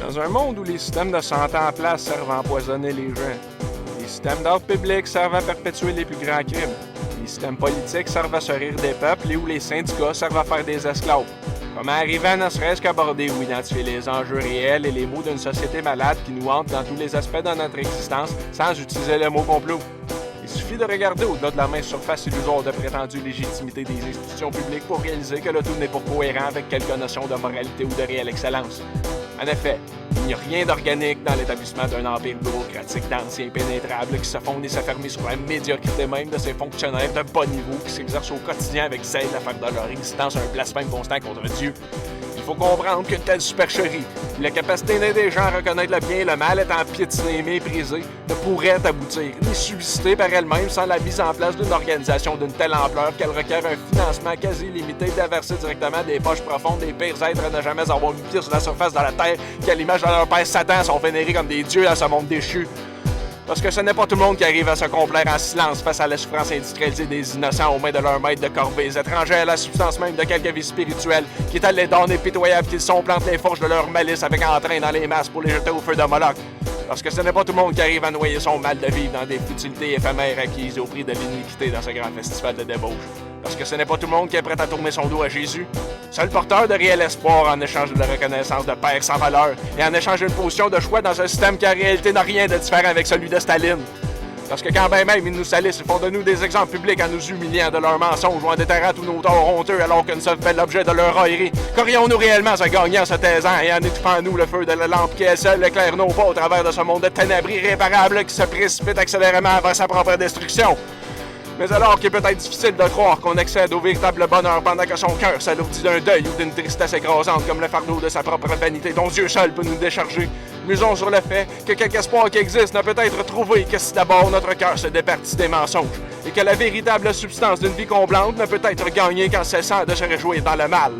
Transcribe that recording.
Dans un monde où les systèmes de santé en place servent à empoisonner les gens, les systèmes d'ordre public servent à perpétuer les plus grands crimes, les systèmes politiques servent à se rire des peuples et où les syndicats servent à faire des esclaves. Comment arriver à ne serait-ce qu'aborder ou identifier les enjeux réels et les maux d'une société malade qui nous hante dans tous les aspects de notre existence sans utiliser le mot complot? Il suffit de regarder au-delà de la mince surface illusoire de prétendue légitimité des institutions publiques pour réaliser que le tout n'est pas cohérent avec quelque notion de moralité ou de réelle excellence. En effet, il n'y a rien d'organique dans l'établissement d'un empire bureaucratique dense et impénétrable qui se fonde et s'affermit sur la médiocrité même de ses fonctionnaires de bas niveau qui s'exercent au quotidien avec zèle à faire de leur existence un blasphème constant contre Dieu. Il faut comprendre qu'une telle supercherie, la capacité d'aider les gens à reconnaître le bien et le mal étant piétinée et méprisée, ne pourrait aboutir ni subsister par elle-même sans la mise en place d'une organisation d'une telle ampleur qu'elle requiert un financement quasi illimité déversé directement des poches profondes des pires êtres à ne jamais avoir mis pied sur la surface de la Terre qui, à l'image de leur père Satan, sont vénérés comme des dieux dans ce monde déchu. Parce que ce n'est pas tout le monde qui arrive à se complaire en silence face à la souffrance industrialisée des innocents aux mains de leurs maîtres de corvée, étrangers à la substance même de quelque vie spirituelle, qui est à les donner pitoyables qu'ils sont plantent les fourches de leur malice avec entrain dans les masses pour les jeter au feu de Moloch. Parce que ce n'est pas tout le monde qui arrive à noyer son mal de vivre dans des futilités éphémères acquises au prix de l'iniquité dans ce grand festival de débauche. Parce que ce n'est pas tout le monde qui est prêt à tourner son dos à Jésus. Seul porteur de réel espoir en échange de la reconnaissance de père sans valeur et en échange d'une position de choix dans un système qui en réalité n'a rien de différent avec celui de Staline. Parce que quand bien même ils nous salissent, ils font de nous des exemples publics en nous humiliant de leurs mensonges ou en déterrant tous nos torts honteux alors que nous sommes fait l'objet de leur raillerie. Qu'aurions-nous réellement à gagner en se taisant et en étouffant nous le feu de la lampe qui est seule éclaire nos pas au travers de ce monde de ténèbres irréparables qui se précipite accélérément vers sa propre destruction? Mais alors qu'il est peut-être difficile de croire qu'on accède au véritable bonheur pendant que son cœur s'alourdit d'un deuil ou d'une tristesse écrasante comme le fardeau de sa propre vanité dont Dieu seul peut nous décharger, musons sur le fait que quelque espoir qui existe ne peut être trouvé que si d'abord notre cœur se départit des mensonges et que la véritable substance d'une vie comblante ne peut être gagnée qu'en cessant de se réjouir dans le mal.